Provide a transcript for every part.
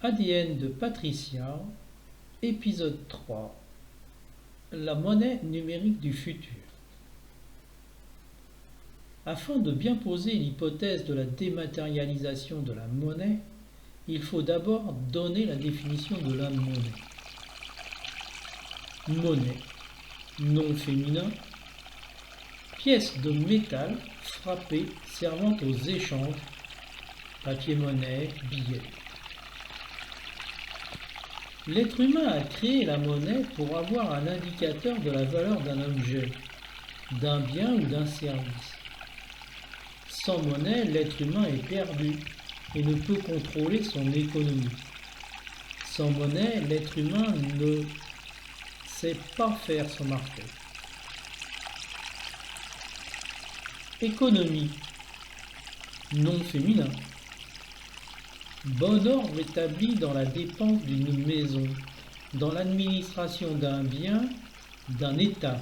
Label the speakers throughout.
Speaker 1: ADN de Patricia, épisode 3. La monnaie numérique du futur. Afin de bien poser l'hypothèse de la dématérialisation de la monnaie, il faut d'abord donner la définition de la monnaie. Monnaie, nom féminin, pièce de métal frappée servant aux échanges, papier-monnaie, billets. L'être humain a créé la monnaie pour avoir un indicateur de la valeur d'un objet, d'un bien ou d'un service. Sans monnaie, l'être humain est perdu et ne peut contrôler son économie. Sans monnaie, l'être humain ne sait pas faire son marché. Économie, nom féminin. Bon ordre établi dans la dépense d'une maison, dans l'administration d'un bien, d'un État.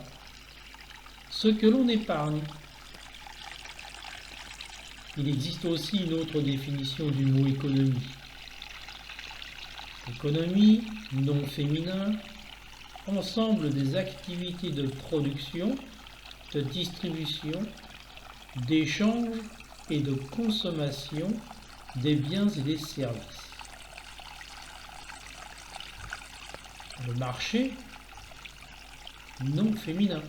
Speaker 1: Ce que l'on épargne. Il existe aussi une autre définition du mot économie. Économie, nom féminin, ensemble des activités de production, de distribution, d'échange et de consommation des biens et des services. Le marché, nom féminin.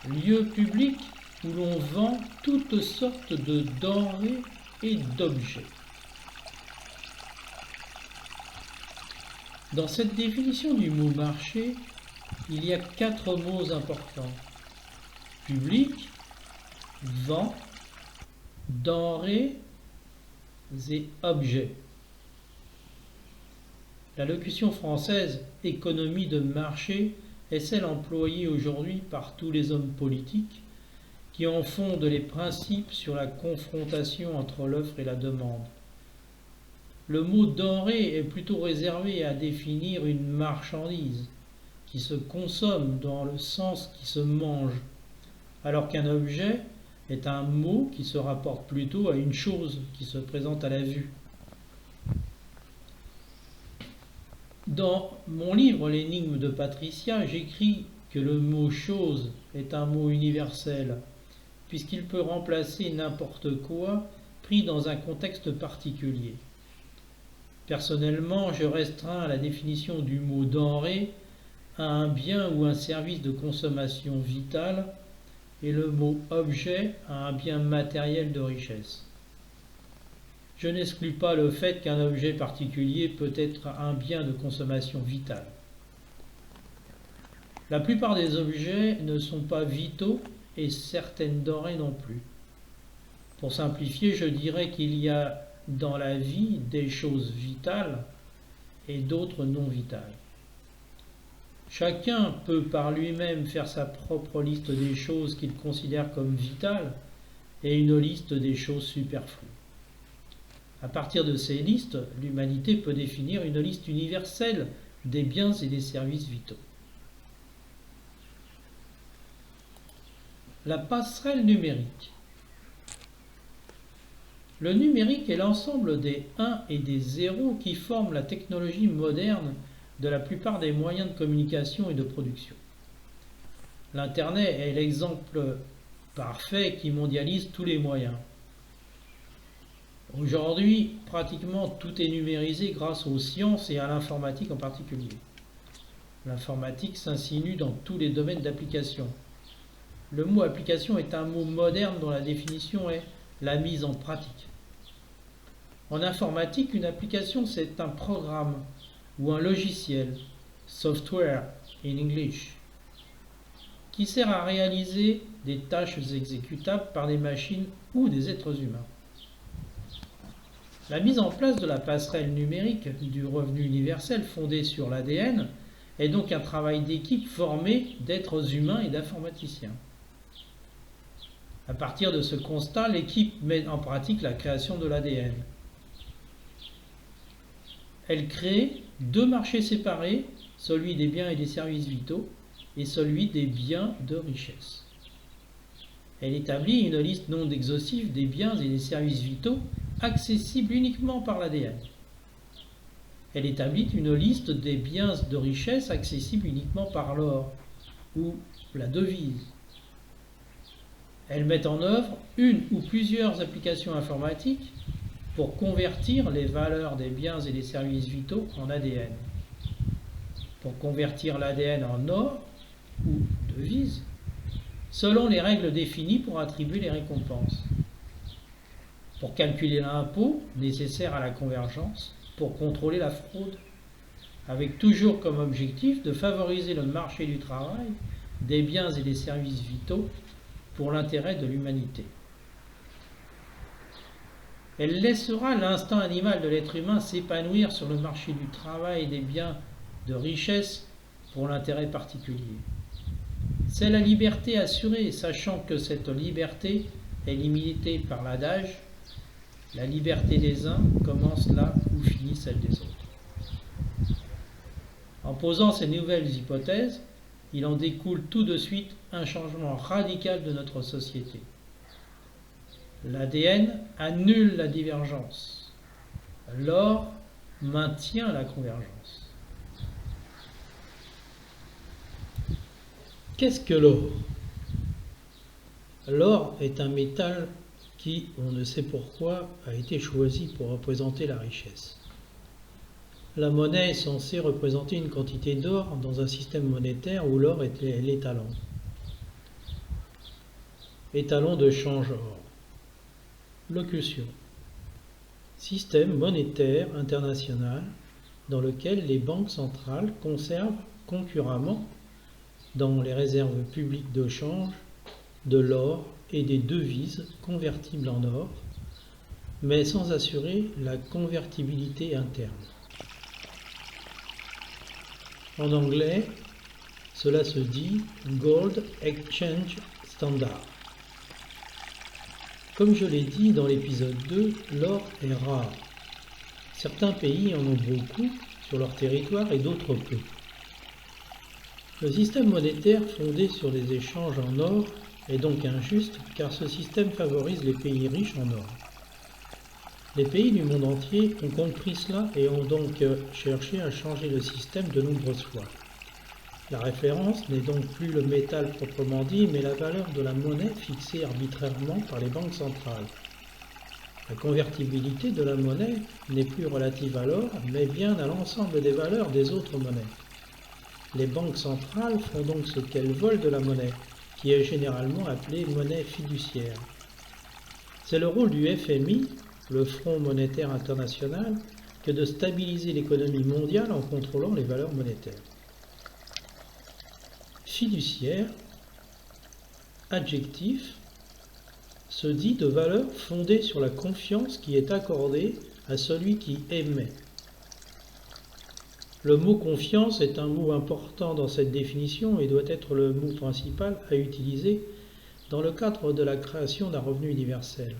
Speaker 1: Lieu public où l'on vend toutes sortes de denrées et d'objets. Dans cette définition du mot marché, il y a 4 mots importants. Public, vend, denrées et objets. La locution française « économie de marché » est celle employée aujourd'hui par tous les hommes politiques qui en fondent les principes sur la confrontation entre l'offre et la demande. Le mot denrée est plutôt réservé à définir une marchandise qui se consomme dans le sens qui se mange, alors qu'un objet est un mot qui se rapporte plutôt à une chose qui se présente à la vue. Dans mon livre L'énigme de Patricia, j'écris que le mot chose est un mot universel, puisqu'il peut remplacer n'importe quoi pris dans un contexte particulier. Personnellement, je restreins la définition du mot denrée à un bien ou un service de consommation vitale et le mot objet à un bien matériel de richesse. Je n'exclus pas le fait qu'un objet particulier peut être un bien de consommation vitale. La plupart des objets ne sont pas vitaux et certaines denrées non plus. Pour simplifier, je dirais qu'il y a dans la vie des choses vitales et d'autres non vitales. Chacun peut par lui-même faire sa propre liste des choses qu'il considère comme vitales et une liste des choses superflues. À partir de ces listes, l'humanité peut définir une liste universelle des biens et des services vitaux. La passerelle numérique. Le numérique est l'ensemble des 1 et des 0 qui forment la technologie moderne de la plupart des moyens de communication et de production. L'Internet est l'exemple parfait qui mondialise tous les moyens. Aujourd'hui, pratiquement tout est numérisé grâce aux sciences et à l'informatique en particulier. L'informatique s'insinue dans tous les domaines d'application. Le mot application est un mot moderne dont la définition est la mise en pratique. En informatique, une application c'est un programme ou un logiciel, software in English, qui sert à réaliser des tâches exécutables par des machines ou des êtres humains. La mise en place de la passerelle numérique du revenu universel fondée sur l'ADN est donc un travail d'équipe formé d'êtres humains et d'informaticiens. À partir de ce constat, l'équipe met en pratique la création de l'ADN. Elle crée 2 marchés séparés, celui des biens et des services vitaux et celui des biens de richesse. Elle établit une liste non exhaustive des biens et des services vitaux accessibles uniquement par l'ADN. Elle établit une liste des biens de richesse accessibles uniquement par l'or ou la devise. Elle met en œuvre une ou plusieurs applications informatiques pour convertir les valeurs des biens et des services vitaux en ADN. Pour convertir l'ADN en or ou devise, selon les règles définies pour attribuer les récompenses. Pour calculer l'impôt nécessaire à la convergence, pour contrôler la fraude, avec toujours comme objectif de favoriser le marché du travail, des biens et des services vitaux pour l'intérêt de l'humanité. Elle laissera l'instinct animal de l'être humain s'épanouir sur le marché du travail et des biens de richesse pour l'intérêt particulier. C'est la liberté assurée, sachant que cette liberté est limitée par l'adage « La liberté des uns commence là où finit celle des autres ». En posant ces nouvelles hypothèses, il en découle tout de suite un changement radical de notre société. L'ADN annule la divergence. L'or maintient la convergence. Qu'est-ce que l'or? L'or est un métal qui, on ne sait pourquoi, a été choisi pour représenter la richesse. La monnaie est censée représenter une quantité d'or dans un système monétaire où l'or est l'étalon. Étalon de change or. Locution. Système monétaire international dans lequel les banques centrales conservent concurremment dans les réserves publiques de change de l'or et des devises convertibles en or, mais sans assurer la convertibilité interne. En anglais, cela se dit Gold Exchange Standard. Comme je l'ai dit dans l'épisode 2, l'or est rare. Certains pays en ont beaucoup sur leur territoire et d'autres peu. Le système monétaire fondé sur les échanges en or est donc injuste car ce système favorise les pays riches en or. Les pays du monde entier ont compris cela et ont donc cherché à changer le système de nombreuses fois. La référence n'est donc plus le métal proprement dit, mais la valeur de la monnaie fixée arbitrairement par les banques centrales. La convertibilité de la monnaie n'est plus relative à l'or, mais bien à l'ensemble des valeurs des autres monnaies. Les banques centrales font donc ce qu'elles veulent de la monnaie, qui est généralement appelée monnaie fiduciaire. C'est le rôle du FMI, le Fonds monétaire international, que de stabiliser l'économie mondiale en contrôlant les valeurs monétaires. Fiduciaire, adjectif, se dit de valeur fondée sur la confiance qui est accordée à celui qui émet. Le mot confiance est un mot important dans cette définition et doit être le mot principal à utiliser dans le cadre de la création d'un revenu universel.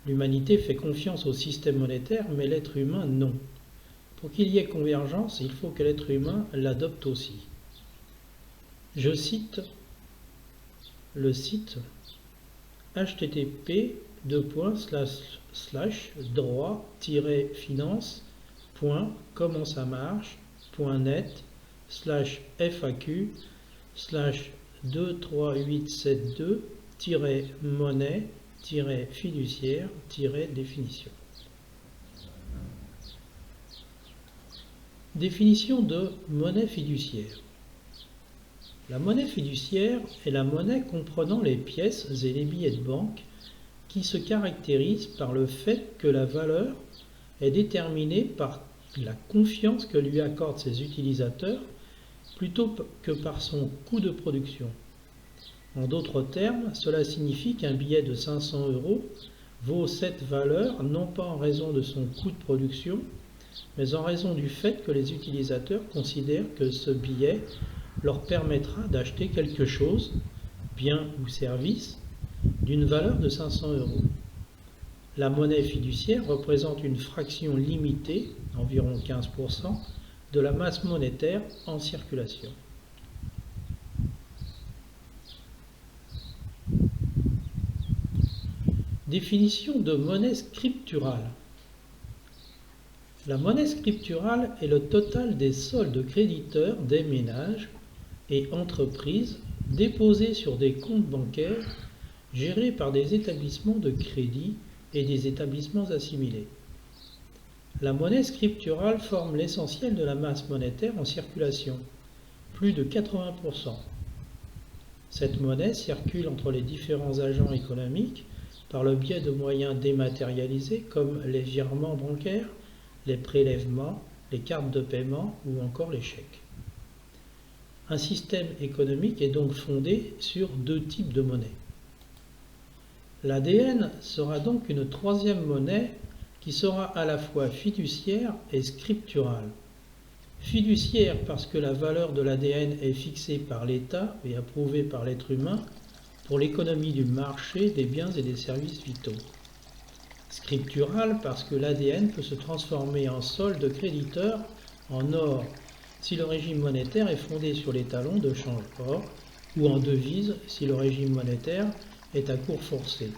Speaker 1: L'humanité fait confiance au système monétaire, mais l'être humain non. Pour qu'il y ait convergence, il faut que l'être humain l'adopte aussi. Je cite le site http://droit-finance.commensammarche.net/faq/23872-monnaie-fiduciaire-définition. Définition de monnaie fiduciaire. La monnaie fiduciaire est la monnaie comprenant les pièces et les billets de banque qui se caractérise par le fait que la valeur est déterminée par la confiance que lui accordent ses utilisateurs plutôt que par son coût de production. En d'autres termes, cela signifie qu'un billet de 500 € vaut cette valeur non pas en raison de son coût de production, mais en raison du fait que les utilisateurs considèrent que ce billet leur permettra d'acheter quelque chose, bien ou service, d'une valeur de 500 €. La monnaie fiduciaire représente une fraction limitée, environ 15%, de la masse monétaire en circulation. Définition de monnaie scripturale. La monnaie scripturale est le total des soldes créditeurs des ménages et entreprises déposés sur des comptes bancaires gérés par des établissements de crédit et des établissements assimilés. La monnaie scripturale forme l'essentiel de la masse monétaire en circulation, plus de 80%. Cette monnaie circule entre les différents agents économiques par le biais de moyens dématérialisés comme les virements bancaires, les prélèvements, les cartes de paiement ou encore les chèques. Un système économique est donc fondé sur deux types de monnaie. L'ADN sera donc une troisième monnaie qui sera à la fois fiduciaire et scripturale. Fiduciaire parce que la valeur de l'ADN est fixée par l'État et approuvée par l'être humain pour l'économie du marché des biens et des services vitaux. Scripturale parce que l'ADN peut se transformer en solde créditeur en or si le régime monétaire est fondé sur les talons de change or ou en devise si le régime monétaire est à cours forcé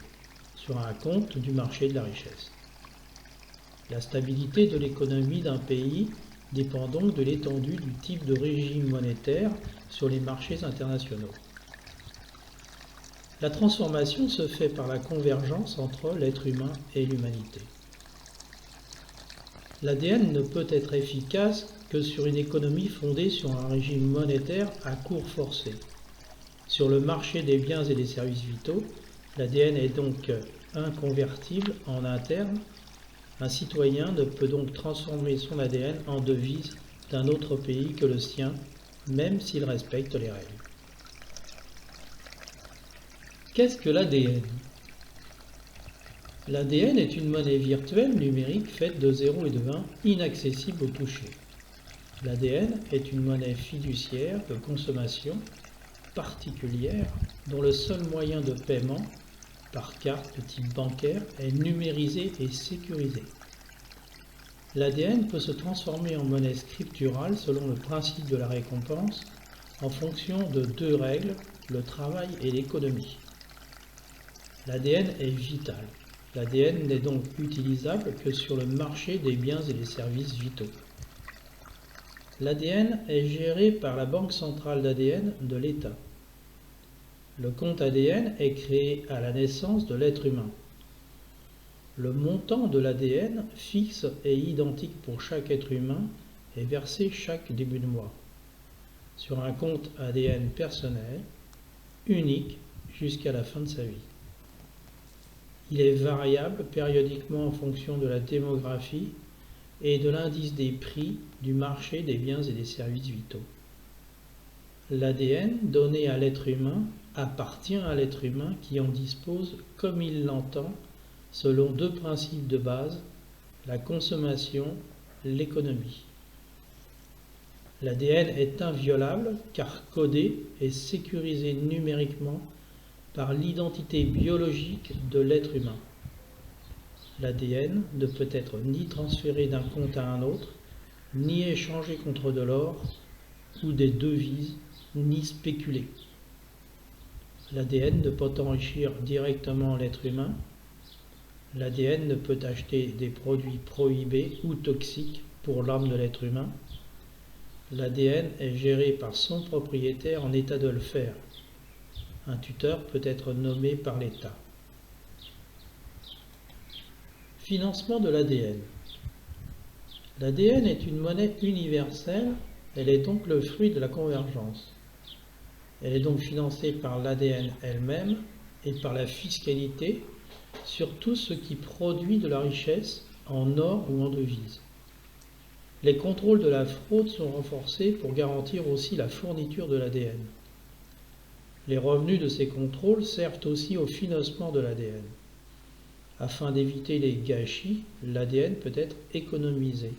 Speaker 1: sur un compte du marché de la richesse. La stabilité de l'économie d'un pays dépend donc de l'étendue du type de régime monétaire sur les marchés internationaux. La transformation se fait par la convergence entre l'être humain et l'humanité. L'ADN ne peut être efficace que sur une économie fondée sur un régime monétaire à cours forcé. Sur le marché des biens et des services vitaux, l'ADN est donc inconvertible en interne. Un citoyen ne peut donc transformer son ADN en devise d'un autre pays que le sien, même s'il respecte les règles. Qu'est-ce que l'ADN ? L'ADN est une monnaie virtuelle numérique faite de 0 et de 1, inaccessible au toucher. L'ADN est une monnaie fiduciaire de consommation particulière dont le seul moyen de paiement, par carte de type bancaire, est numérisé et sécurisé. L'ADN peut se transformer en monnaie scripturale selon le principe de la récompense en fonction de deux règles, le travail et l'économie. L'ADN est vital. L'ADN n'est donc utilisable que sur le marché des biens et des services vitaux. L'ADN est géré par la Banque centrale d'ADN de l'État. Le compte ADN est créé à la naissance de l'être humain. Le montant de l'ADN, fixe et identique pour chaque être humain, est versé chaque début de mois sur un compte ADN personnel, unique jusqu'à la fin de sa vie. Il est variable périodiquement en fonction de la démographie et de l'indice des prix du marché des biens et des services vitaux. L'ADN donné à l'être humain appartient à l'être humain qui en dispose comme il l'entend selon deux principes de base, la consommation, l'économie. L'ADN est inviolable car codé et sécurisé numériquement par l'identité biologique de l'être humain. L'ADN ne peut être ni transféré d'un compte à un autre, ni échangé contre de l'or ou des devises, ni spéculé. L'ADN ne peut enrichir directement l'être humain. L'ADN ne peut acheter des produits prohibés ou toxiques pour l'âme de l'être humain. L'ADN est géré par son propriétaire en état de le faire. Un tuteur peut être nommé par l'État. Financement de l'ADN. L'ADN est une monnaie universelle, elle est donc le fruit de la convergence. Elle est donc financée par l'ADN elle-même et par la fiscalité sur tout ce qui produit de la richesse en or ou en devise. Les contrôles de la fraude sont renforcés pour garantir aussi la fourniture de l'ADN. Les revenus de ces contrôles servent aussi au financement de l'ADN. Afin d'éviter les gâchis, l'ADN peut être économisé.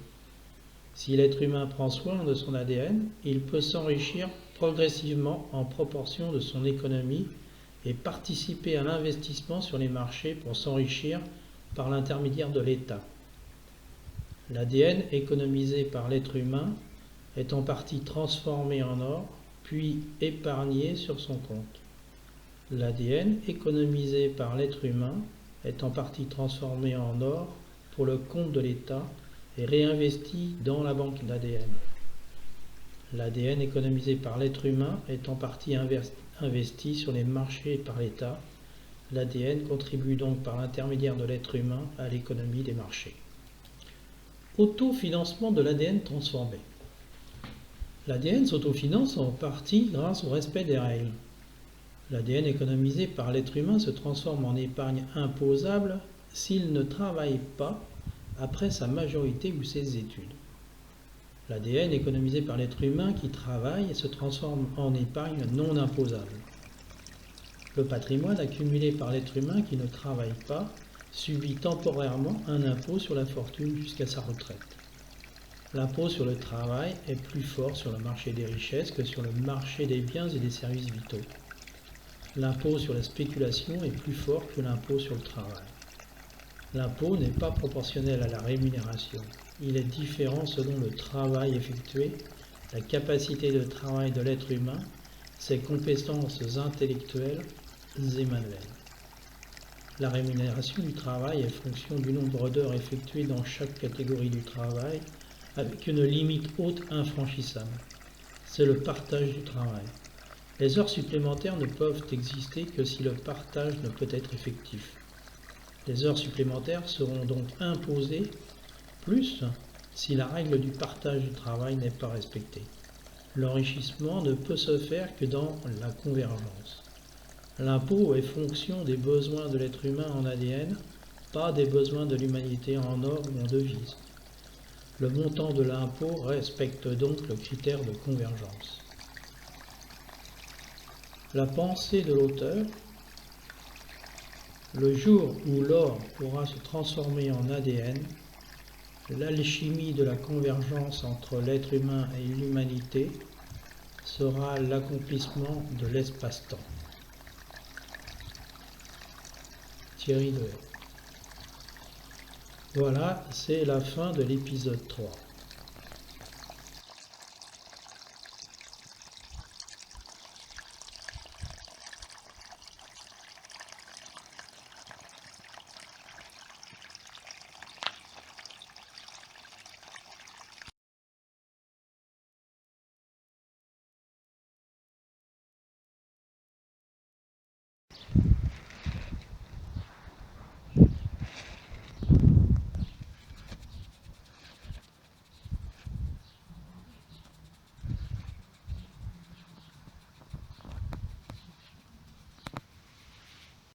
Speaker 1: Si l'être humain prend soin de son ADN, il peut s'enrichir progressivement en proportion de son économie et participer à l'investissement sur les marchés pour s'enrichir par l'intermédiaire de l'État. L'ADN économisé par l'être humain est en partie transformé en or, puis épargné sur son compte. L'ADN économisé par l'être humain est en partie transformé en or pour le compte de l'État est réinvesti dans la banque d'ADN. L'ADN économisé par l'être humain est en partie investi sur les marchés par l'État. L'ADN contribue donc par l'intermédiaire de l'être humain à l'économie des marchés. Autofinancement de l'ADN transformé. L'ADN s'autofinance en partie grâce au respect des règles. L'ADN économisé par l'être humain se transforme en épargne imposable s'il ne travaille pas après sa majorité ou ses études. L'ADN économisé par l'être humain qui travaille se transforme en épargne non imposable. Le patrimoine accumulé par l'être humain qui ne travaille pas subit temporairement un impôt sur la fortune jusqu'à sa retraite. L'impôt sur le travail est plus fort sur le marché des richesses que sur le marché des biens et des services vitaux. L'impôt sur la spéculation est plus fort que l'impôt sur le travail. L'impôt n'est pas proportionnel à la rémunération. Il est différent selon le travail effectué, la capacité de travail de l'être humain, ses compétences intellectuelles et manuelles. La rémunération du travail est fonction du nombre d'heures effectuées dans chaque catégorie du travail, avec une limite haute infranchissable. C'est le partage du travail. Les heures supplémentaires ne peuvent exister que si le partage ne peut être effectif. Les heures supplémentaires seront donc imposées plus si la règle du partage du travail n'est pas respectée. L'enrichissement ne peut se faire que dans la convergence. L'impôt est fonction des besoins de l'être humain en ADN, pas des besoins de l'humanité en or ou en devise. Le montant de l'impôt respecte donc le critère de convergence. La pensée de l'auteur. Le jour où l'or pourra se transformer en ADN, l'alchimie de la convergence entre l'être humain et l'humanité sera l'accomplissement de l'espace-temps. Thierry Dehaye. Voilà, c'est la fin de l'épisode 3.